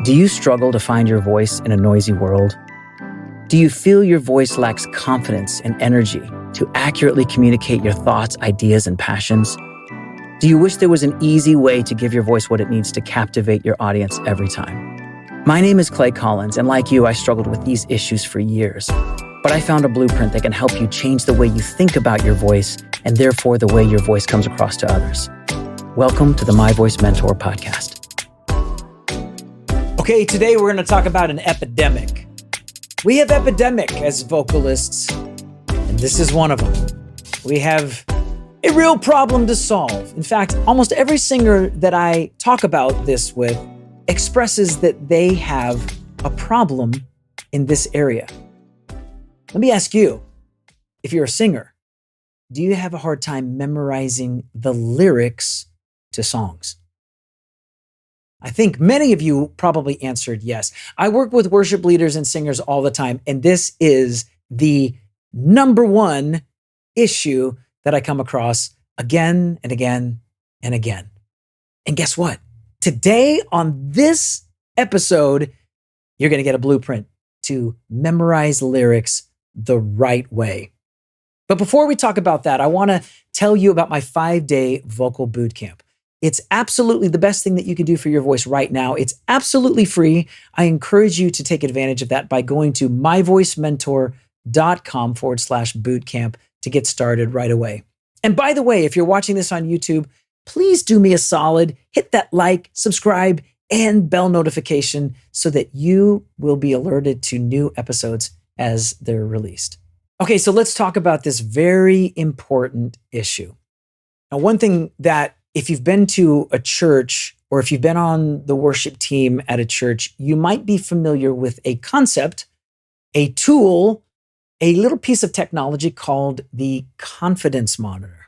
Do you struggle to find your voice in a noisy world? Do you feel your voice lacks confidence and energy to accurately communicate your thoughts, ideas, and passions? Do you wish there was an easy way to give your voice what it needs to captivate your audience every time? My name is Clay Collins, and like you, I struggled with these issues for years. But I found a blueprint that can help you change the way you think about your voice and therefore the way your voice comes across to others. Welcome to the My Voice Mentor podcast. Okay, today we're going to talk about an epidemic. We have epidemic as vocalists, and this is one of them. We have a real problem to solve. In fact, almost every singer that I talk about this with expresses that they have a problem in this area. Let me ask you, if you're a singer, do you have a hard time memorizing the lyrics to songs? I think many of you probably answered yes. I work with worship leaders and singers all the time, and this is the number one issue that I come across again and again and again. And guess what? Today on this episode, you're going to get a blueprint to memorize lyrics the right way. But before we talk about that, I want to tell you about my 5-day vocal boot camp. It's absolutely the best thing that you can do for your voice right now. It's absolutely free. I encourage you to take advantage of that by going to myvoicementor.com/bootcamp to get started right away. And by the way, if you're watching this on YouTube, please do me a solid, hit that like, subscribe, and bell notification so that you will be alerted to new episodes as they're released. Okay, so let's talk about this very important issue. Now, one thing that if you've been to a church or if you've been on the worship team at a church, you might be familiar with a concept, a tool, a little piece of technology called the confidence monitor.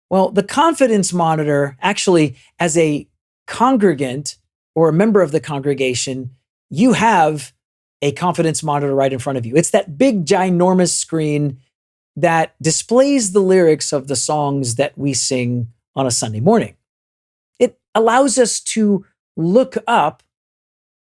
Well, the confidence monitor, actually, as a congregant or a member of the congregation, you have a confidence monitor right in front of you. It's that big, ginormous screen that displays the lyrics of the songs that we sing on a Sunday morning. It allows us to look up,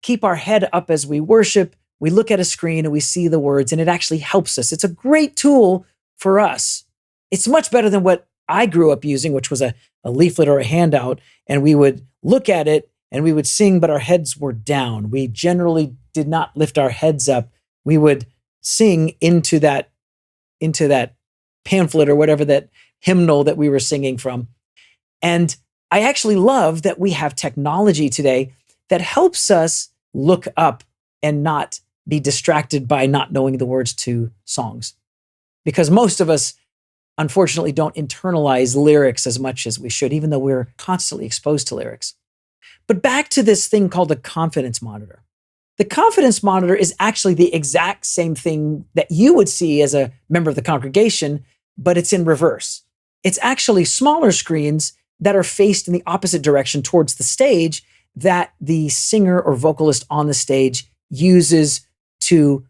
keep our head up as we worship. We look at a screen and we see the words, and it actually helps us. It's a great tool for us. It's much better than what I grew up using, which was a leaflet or a handout, and we would look at it and we would sing, but our heads were down. We generally did not lift our heads up. We would sing into that pamphlet or whatever that hymnal that we were singing from. And I actually love that we have technology today that helps us look up and not be distracted by not knowing the words to songs. Because most of us, unfortunately, don't internalize lyrics as much as we should, even though we're constantly exposed to lyrics. But back to this thing called the confidence monitor. The confidence monitor is actually the exact same thing that you would see as a member of the congregation, but it's in reverse. It's actually smaller screens that are faced in the opposite direction towards the stage that the singer or vocalist on the stage uses to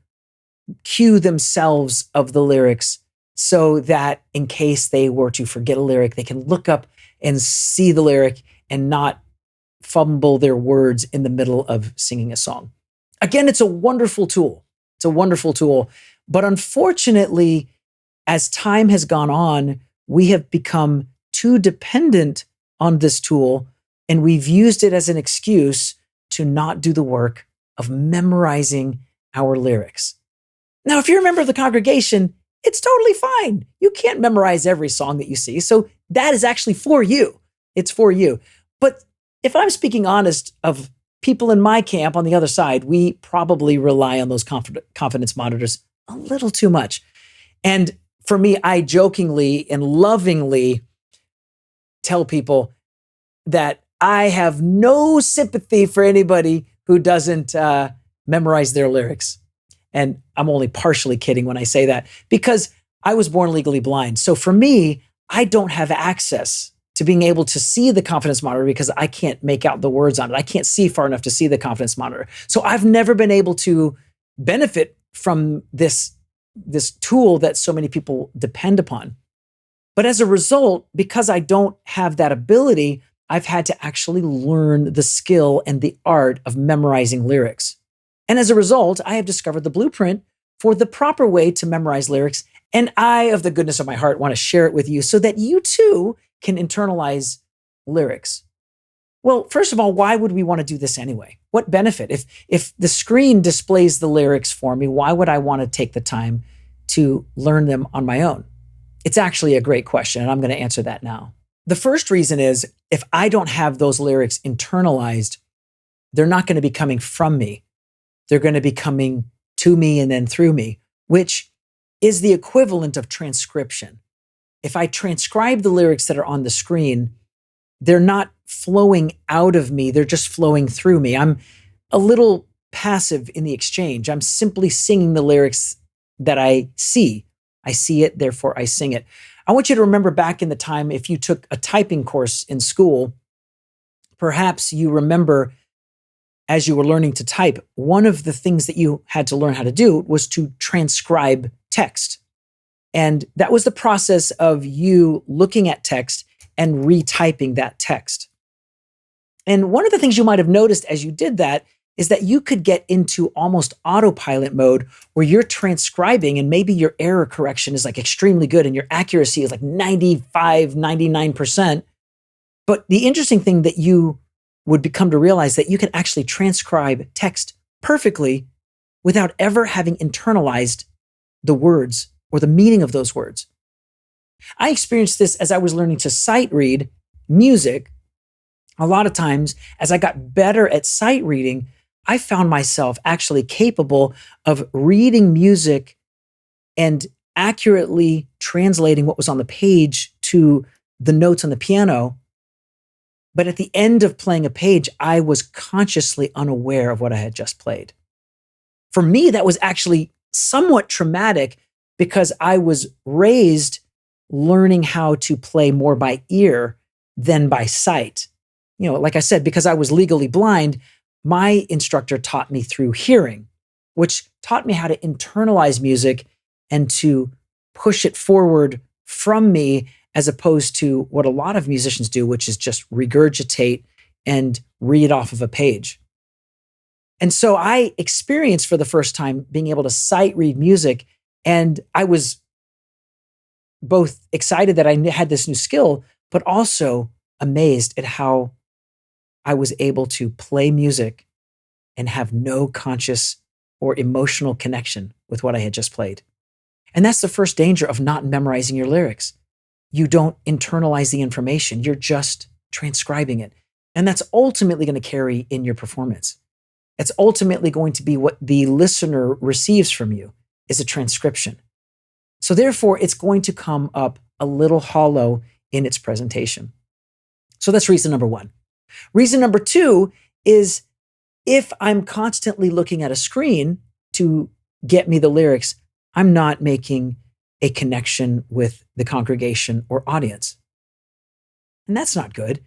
cue themselves of the lyrics so that in case they were to forget a lyric, they can look up and see the lyric and not fumble their words in the middle of singing a song. Again, it's a wonderful tool. It's a wonderful tool. But unfortunately, as time has gone on, we have become too dependent on this tool, and we've used it as an excuse to not do the work of memorizing our lyrics. Now, if you're a member of the congregation, it's totally fine. You can't memorize every song that you see, so that is actually for you. It's for you. But if I'm speaking honest of people in my camp on the other side, we probably rely on those confidence monitors a little too much. And for me, I jokingly and lovingly tell people that I have no sympathy for anybody who doesn't memorize their lyrics. And I'm only partially kidding when I say that because I was born legally blind. So for me, I don't have access to being able to see the confidence monitor because I can't make out the words on it. I can't see far enough to see the confidence monitor. So I've never been able to benefit from this tool that so many people depend upon. But as a result, because I don't have that ability, I've had to actually learn the skill and the art of memorizing lyrics. And as a result, I have discovered the blueprint for the proper way to memorize lyrics. And I, of the goodness of my heart, want to share it with you so that you too can internalize lyrics. Well, first of all, why would we want to do this anyway? What benefit? If the screen displays the lyrics for me, why would I want to take the time to learn them on my own? It's actually a great question, and I'm going to answer that now. The first reason is if I don't have those lyrics internalized, they're not going to be coming from me. They're going to be coming to me and then through me, which is the equivalent of transcription. If I transcribe the lyrics that are on the screen, they're not flowing out of me, they're just flowing through me. I'm a little passive in the exchange. I'm simply singing the lyrics that I see. I see it, therefore I sing it. I want you to remember back in the time, if you took a typing course in school, perhaps you remember as you were learning to type, one of the things that you had to learn how to do was to transcribe text. And that was the process of you looking at text and retyping that text. And one of the things you might have noticed as you did that is that you could get into almost autopilot mode where you're transcribing and maybe your error correction is like extremely good and your accuracy is like 95, 99%. But the interesting thing that you would become to realize that you can actually transcribe text perfectly without ever having internalized the words or the meaning of those words. I experienced this as I was learning to sight read music. A lot of times, as I got better at sight reading, I found myself actually capable of reading music and accurately translating what was on the page to the notes on the piano. But at the end of playing a page, I was consciously unaware of what I had just played. For me, that was actually somewhat traumatic because I was raised learning how to play more by ear than by sight. You know, like I said, because I was legally blind, my instructor taught me through hearing, which taught me how to internalize music and to push it forward from me as opposed to what a lot of musicians do, which is just regurgitate and read off of a page. And so I experienced for the first time being able to sight read music, and I was both excited that I had this new skill, but also amazed at how I was able to play music and have no conscious or emotional connection with what I had just played. And that's the first danger of not memorizing your lyrics. You don't internalize the information, you're just transcribing it. And that's ultimately going to carry in your performance. It's ultimately going to be what the listener receives from you is a transcription. So therefore, it's going to come up a little hollow in its presentation. So that's reason number one. Reason number two is if I'm constantly looking at a screen to get me the lyrics, I'm not making a connection with the congregation or audience. And that's not good.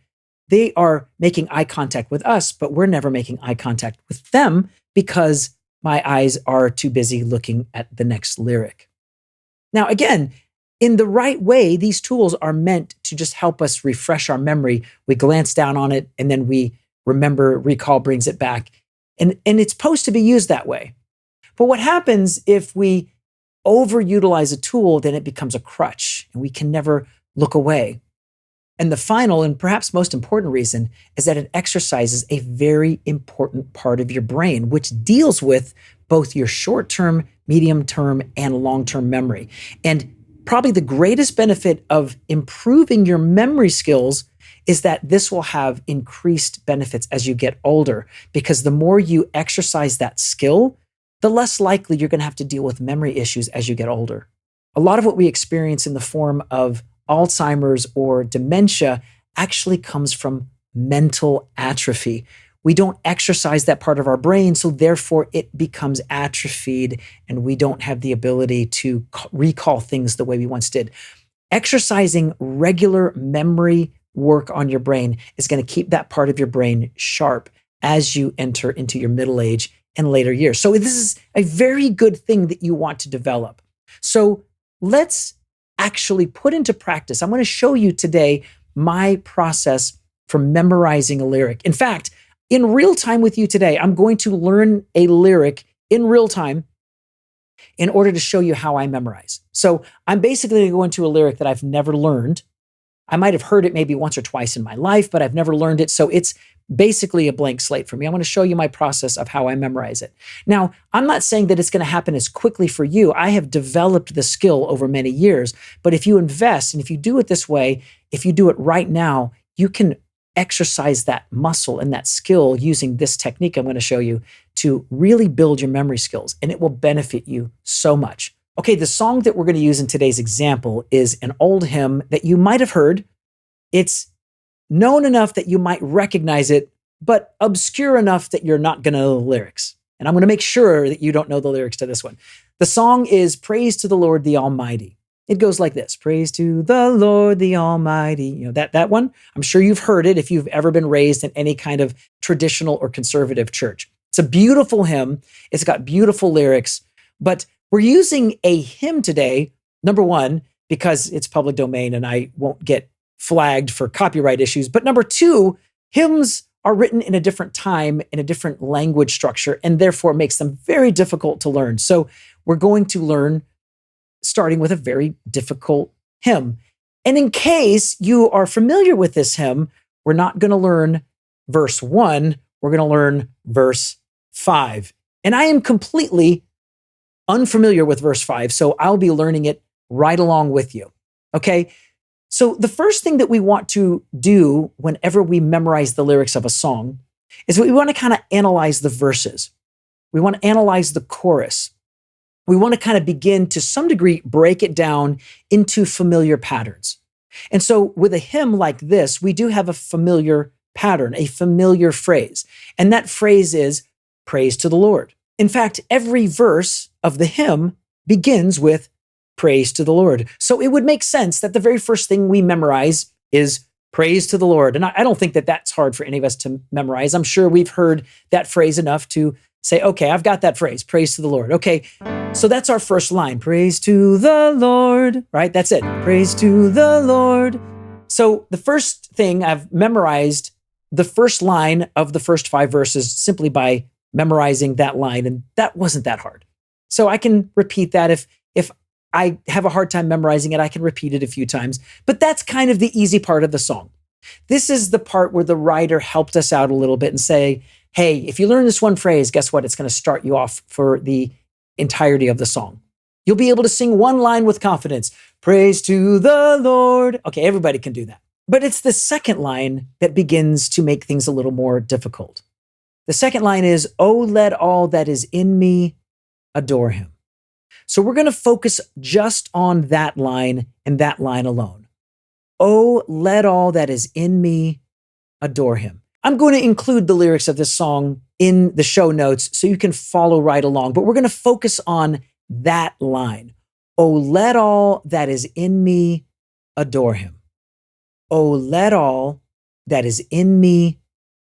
They are making eye contact with us, but we're never making eye contact with them because my eyes are too busy looking at the next lyric. Now, again, in the right way, these tools are meant to just help us refresh our memory. We glance down on it and then we remember, recall brings it back. And it's supposed to be used that way. But what happens if we overutilize a tool, then it becomes a crutch and we can never look away. And the final and perhaps most important reason is that it exercises a very important part of your brain, which deals with both your short-term, medium-term, and long-term memory. And probably the greatest benefit of improving your memory skills is that this will have increased benefits as you get older, because the more you exercise that skill, the less likely you're going to have to deal with memory issues as you get older. A lot of what we experience in the form of Alzheimer's or dementia actually comes from mental atrophy. We don't exercise that part of our brain, so therefore it becomes atrophied and we don't have the ability to recall things the way we once did. Exercising regular memory work on your brain is going to keep that part of your brain sharp as you enter into your middle age and later years. So this is a very good thing that you want to develop. So let's actually put into practice. I'm going to show you today my process for memorizing a lyric. In fact, in real time with you today, I'm going to learn a lyric in real time in order to show you how I memorize. So I'm basically going to go into a lyric that I've never learned. I might have heard it maybe once or twice in my life, but I've never learned it. So it's basically a blank slate for me. I want to show you my process of how I memorize it. Now, I'm not saying that it's going to happen as quickly for you. I have developed the skill over many years, but if you invest and if you do it this way, if you do it right now, you can exercise that muscle and that skill using this technique I'm going to show you to really build your memory skills, and it will benefit you so much. Okay, the song that we're going to use in today's example is an old hymn that you might have heard. It's known enough that you might recognize it, but obscure enough that you're not going to know the lyrics. And I'm going to make sure that you don't know the lyrics to this one. The song is Praise to the Lord the Almighty. It goes like this: praise to the Lord the Almighty. You know, that one, I'm sure you've heard it if you've ever been raised in any kind of traditional or conservative church. It's a beautiful hymn. It's got beautiful lyrics, but we're using a hymn today, number one, because it's public domain and I won't get flagged for copyright issues. But number two, hymns are written in a different time, in a different language structure, and therefore makes them very difficult to learn. So we're going to learn starting with a very difficult hymn. And in case you are familiar with this hymn, we're not going to learn verse 1, we're going to learn verse 5. And I am completely unfamiliar with verse 5, so I'll be learning it right along with you. Okay? So the first thing that we want to do whenever we memorize the lyrics of a song is we want to kind of analyze the verses. We want to analyze the chorus. We want to kind of begin to some degree break it down into familiar patterns. And so with a hymn like this, we do have a familiar pattern, a familiar phrase. And that phrase is praise to the Lord. In fact, every verse of the hymn begins with praise to the Lord. So it would make sense that the very first thing we memorize is praise to the Lord. And I don't think that that's hard for any of us to memorize. I'm sure we've heard that phrase enough to say, okay, I've got that phrase, praise to the Lord. Okay, so that's our first line, praise to the Lord, right? That's it, praise to the Lord. So the first thing, I've memorized the first line of the first 5 verses simply by memorizing that line, and that wasn't that hard. So I can repeat that. If I have a hard time memorizing it, I can repeat it a few times. But that's kind of the easy part of the song. This is the part where the writer helped us out a little bit and say, hey, if you learn this one phrase, guess what? It's going to start you off for the entirety of the song. You'll be able to sing one line with confidence. Praise to the Lord. Okay, everybody can do that. But it's the second line that begins to make things a little more difficult. The second line is, oh, let all that is in me adore him. So we're going to focus just on that line and that line alone. Oh, let all that is in me adore him. I'm going to include the lyrics of this song in the show notes so you can follow right along, but we're going to focus on that line. Oh, let all that is in me adore him. Oh, let all that is in me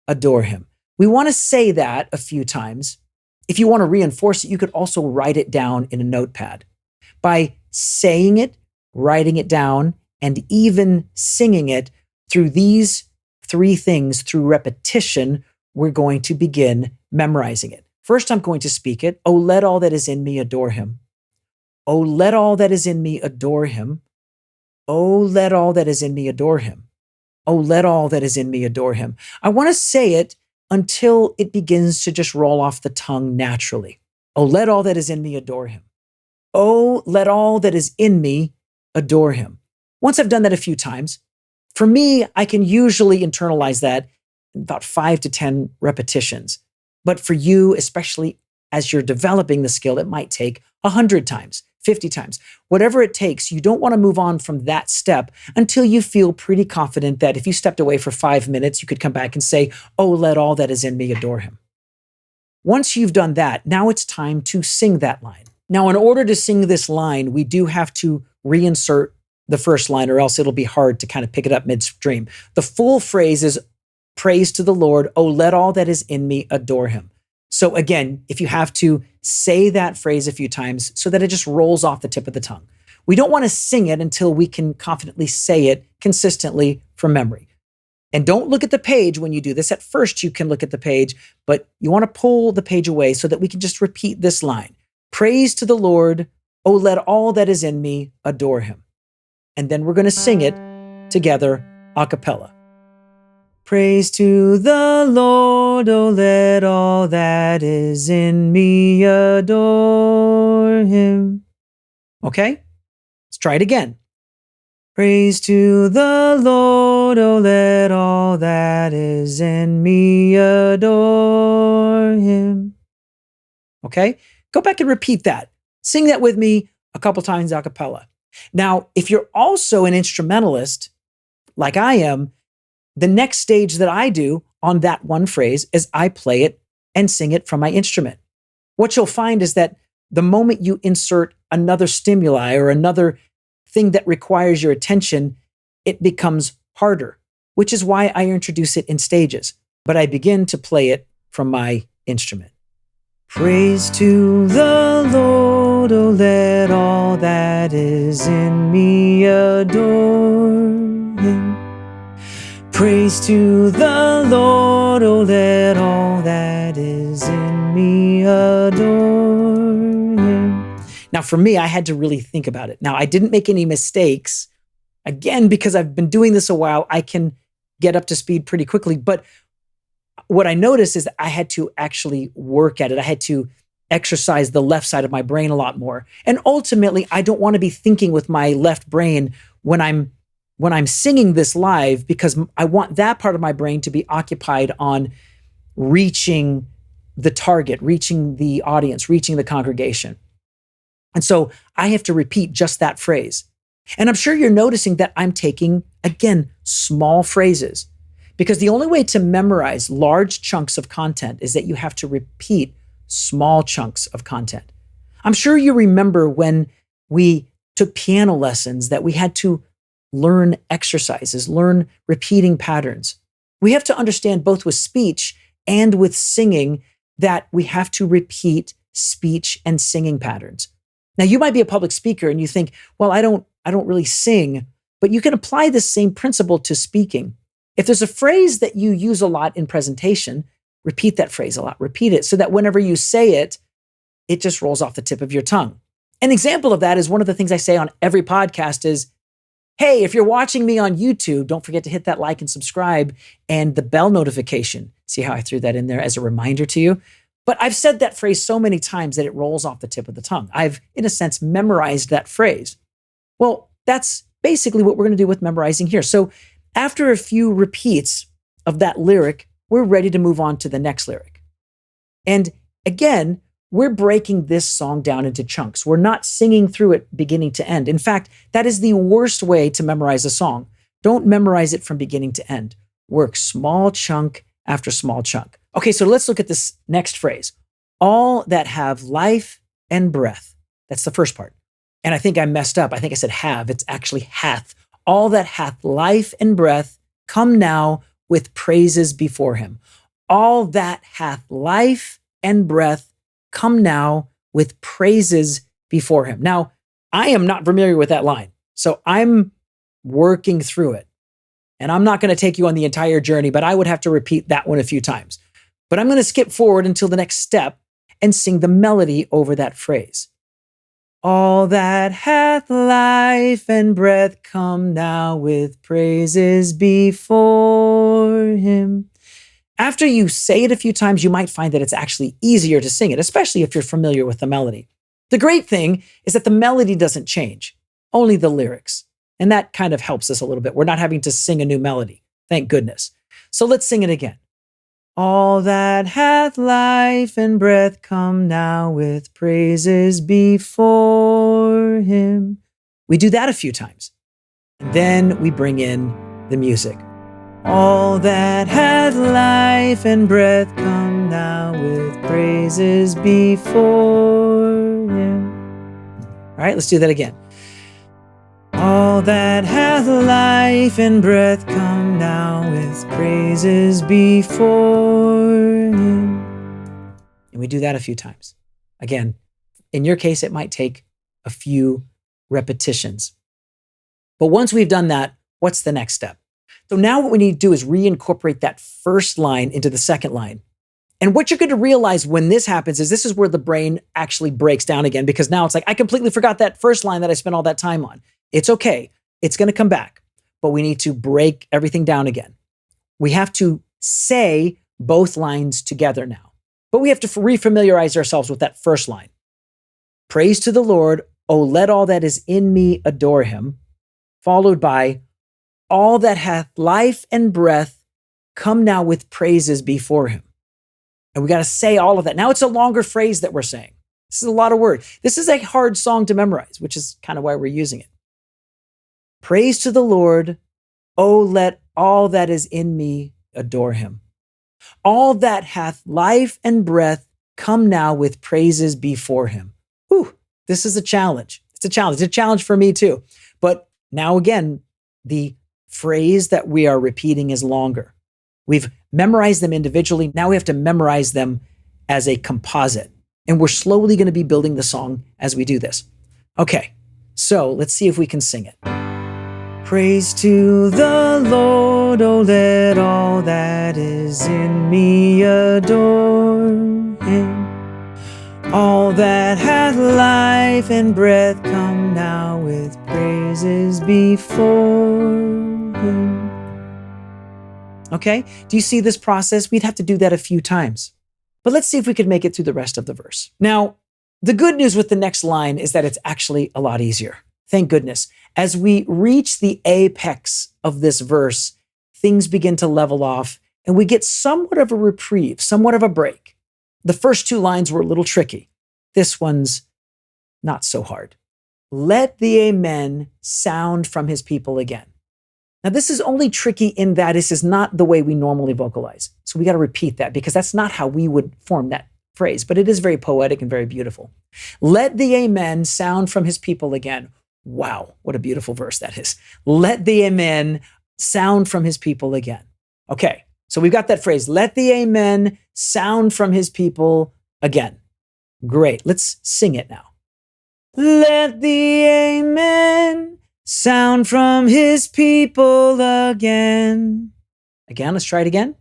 adore him. We want to say that a few times. If you want to reinforce it, you could also write it down in a notepad. By saying it, writing it down, and even singing it through these 3 things, through repetition, we're going to begin memorizing it. First, I'm going to speak it. Oh, let all that is in me adore him. Oh, let all that is in me adore him. Oh, let all that is in me adore him. Oh, let all that is in me adore him. I want to say it until it begins to just roll off the tongue naturally. Oh, let all that is in me adore him. Oh, let all that is in me adore him. Once I've done that a few times, for me, I can usually internalize that in about 5 to 10 repetitions. But for you, especially as you're developing the skill, it might take 100 times, 50 times. Whatever it takes, you don't want to move on from that step until you feel pretty confident that if you stepped away for 5 minutes, you could come back and say, oh, let all that is in me adore him. Once you've done that, now it's time to sing that line. Now, in order to sing this line, we do have to reinsert the first line, or else it'll be hard to kind of pick it up midstream. The full phrase is praise to the Lord. Oh, let all that is in me adore him. So again, if you have to say that phrase a few times so that it just rolls off the tip of the tongue. We don't want to sing it until we can confidently say it consistently from memory. And don't look at the page when you do this. At first, you can look at the page, but you want to pull the page away so that we can just repeat this line. Praise to the Lord. Oh, let all that is in me adore him. And then we're going to sing it together a cappella. Praise to the Lord, oh, let all that is in me adore him. Okay? Let's try it again. Praise to the Lord, oh, let all that is in me adore him. Okay? Go back and repeat that. Sing that with me a couple times a cappella. Now, if you're also an instrumentalist, like I am, the next stage that I do on that one phrase is I play it and sing it from my instrument. What you'll find is that the moment you insert another stimuli or another thing that requires your attention, it becomes harder, which is why I introduce it in stages. But I begin to play it from my instrument. Praise to the Lord, oh, let all that is in me adore him. Praise to the Lord, oh, let all that is in me adore him. Now, for me, I had to really think about it. Now, I didn't make any mistakes. Again, because I've been doing this a while, I can get up to speed pretty quickly. But what I noticed is that I had to actually work at it. I had to exercise the left side of my brain a lot more. And ultimately, I don't want to be thinking with my left brain when I'm singing this live, because I want that part of my brain to be occupied on reaching the target, reaching the audience, reaching the congregation. And so I have to repeat just that phrase. And I'm sure you're noticing that I'm taking, again, small phrases, because the only way to memorize large chunks of content is that you have to repeat small chunks of content. I'm sure you remember when we took piano lessons that we had to learn exercises, learn repeating patterns. We have to understand both with speech and with singing that we have to repeat speech and singing patterns. Now, you might be a public speaker and you think, well, I don't really sing, but you can apply this same principle to speaking. If there's a phrase that you use a lot in presentation, repeat that phrase a lot. Repeat it so that whenever you say it, it just rolls off the tip of your tongue. An example of that is one of the things I say on every podcast is, hey, if you're watching me on YouTube, don't forget to hit that like and subscribe and the bell notification. See how I threw that in there as a reminder to you? But I've said that phrase so many times that it rolls off the tip of the tongue. I've, in a sense, memorized that phrase. Well, that's basically what we're going to do with memorizing here. So after a few repeats of that lyric, we're ready to move on to the next lyric. And again, we're breaking this song down into chunks. We're not singing through it beginning to end. In fact, that is the worst way to memorize a song. Don't memorize it from beginning to end. Work small chunk after small chunk. Okay, so let's look at this next phrase. All that have life and breath. That's the first part. And I think I messed up. I think I said have. It's actually hath. All that hath life and breath, come now with praises before him. All that hath life and breath, come now with praises before him. Now, I am not familiar with that line, so I'm working through it. And I'm not going to take you on the entire journey, but I would have to repeat that one a few times. But I'm going to skip forward until the next step and sing the melody over that phrase. All that hath life and breath, come now with praises before him. After you say it a few times, you might find that it's actually easier to sing it, especially if you're familiar with the melody. The great thing is that the melody doesn't change, only the lyrics. And that kind of helps us a little bit. We're not having to sing a new melody, thank goodness. So let's sing it again. All that hath life and breath, come now with praises before him. We do that a few times. And then we bring in the music. All that hath life and breath, come now with praises before him. All right, let's do that again. All that hath life and breath, come now with praises before him. And we do that a few times. Again, in your case, it might take a few repetitions. But once we've done that, what's the next step? So now what we need to do is reincorporate that first line into the second line. And what you're going to realize when this happens is this is where the brain actually breaks down again, because now it's like, I completely forgot that first line that I spent all that time on. It's okay. It's going to come back, but we need to break everything down again. We have to say both lines together now, but we have to refamiliarize ourselves with that first line. Praise to the Lord. Oh, let all that is in me adore him. Followed by all that hath life and breath come now with praises before him. And we got to say all of that. Now it's a longer phrase that we're saying. This is a lot of words. This is a hard song to memorize, which is kind of why we're using it. Praise to the Lord. Oh, let all that is in me adore him. All that hath life and breath come now with praises before him. Whew, this is a challenge. It's a challenge. It's a challenge for me too. But now again, the phrase that we are repeating is longer. We've memorized them individually. Now we have to memorize them as a composite. And we're slowly going to be building the song as we do this. Okay, so let's see if we can sing it. Praise to the Lord, oh let all that is in me adore him. All that hath life and breath come now with praises before him. Okay, do you see this process? We'd have to do that a few times. But let's see if we could make it through the rest of the verse. Now, the good news with the next line is that it's actually a lot easier. Thank goodness. As we reach the apex of this verse, things begin to level off and we get somewhat of a reprieve, somewhat of a break. The first two lines were a little tricky. This one's not so hard. Let the amen sound from his people again. Now, this is only tricky in that this is not the way we normally vocalize. So we got to repeat that because that's not how we would form that phrase, but it is very poetic and very beautiful. Let the amen sound from his people again. Wow, what a beautiful verse that is. Let the amen sound from his people again. Okay, so we've got that phrase. Let the amen sound from his people again. Great, let's sing it now. Let the amen sound from his people again. Again, let's try it again.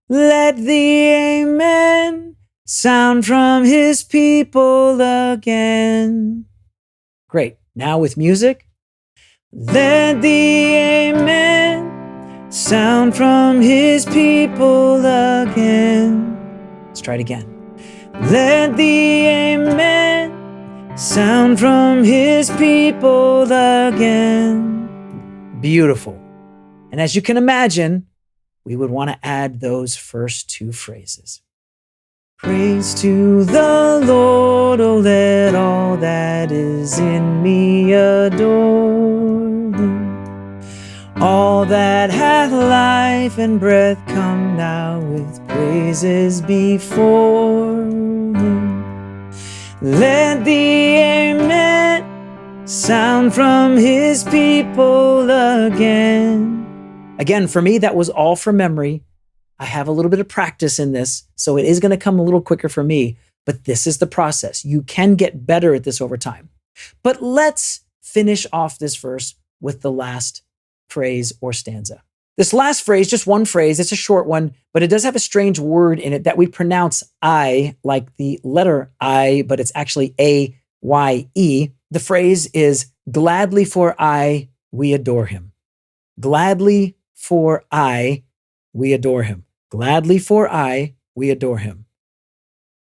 Let the amen sound from his people again. Great. Now with music. Let the amen sound from his people again. Let's try it again. Let the amen sound from his people again. Beautiful. And as you can imagine, we would want to add those first two phrases. Praise to the Lord, oh let all that is in me adore him. All that hath life and breath come now with praises before him. Let the amen sound from his people again. Again, for me, that was all from memory. I have a little bit of practice in this, so it is going to come a little quicker for me, but this is the process. You can get better at this over time. But let's finish off this verse with the last phrase or stanza. This last phrase, just one phrase, it's a short one, but it does have a strange word in it that we pronounce I, like the letter I, but it's actually A-Y-E. The phrase is, gladly for I, we adore him. Gladly for I, we adore him. Gladly for I, we adore him.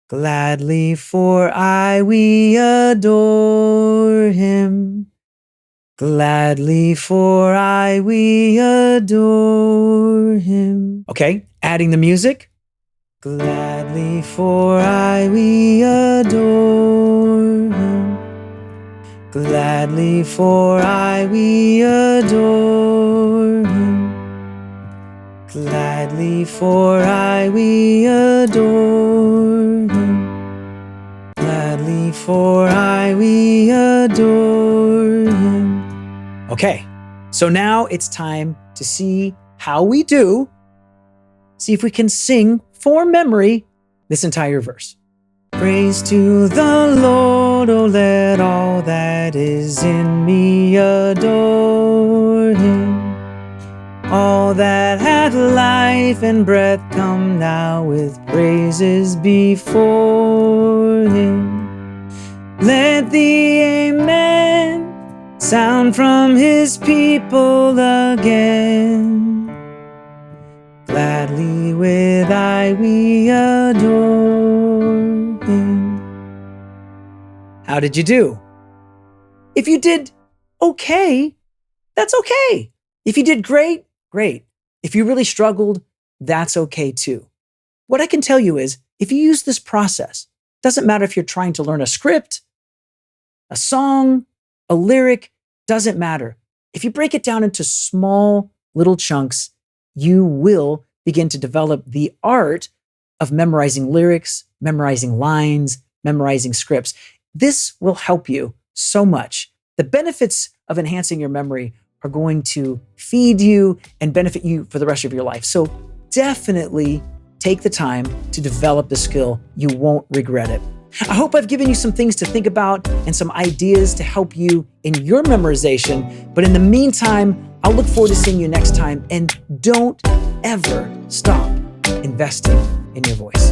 Gladly for I, we adore him. Gladly for I, we adore him. Okay, adding the music. Gladly for I, we adore him. Gladly for I, we adore him. Gladly for I, we adore him. Gladly for I, we adore him. Okay, so now it's time to see how we do. See if we can sing for memory this entire verse. Praise to the Lord, oh let all that is in me adore him. All that hath life and breath come now with praises before him. Let the amen sound from his people again. Gladly with we adore him. How did you do? If you did okay, that's okay. If you did great, great. If you really struggled, that's okay too. What I can tell you is, if you use this process, doesn't matter if you're trying to learn a script, a song, a lyric, doesn't matter. If you break it down into small little chunks, you will begin to develop the art of memorizing lyrics, memorizing lines, memorizing scripts. This will help you so much. The benefits of enhancing your memory are going to feed you and benefit you for the rest of your life. So definitely take the time to develop the skill. You won't regret it. I hope I've given you some things to think about and some ideas to help you in your memorization. But in the meantime, I'll look forward to seeing you next time. And don't ever stop investing in your voice.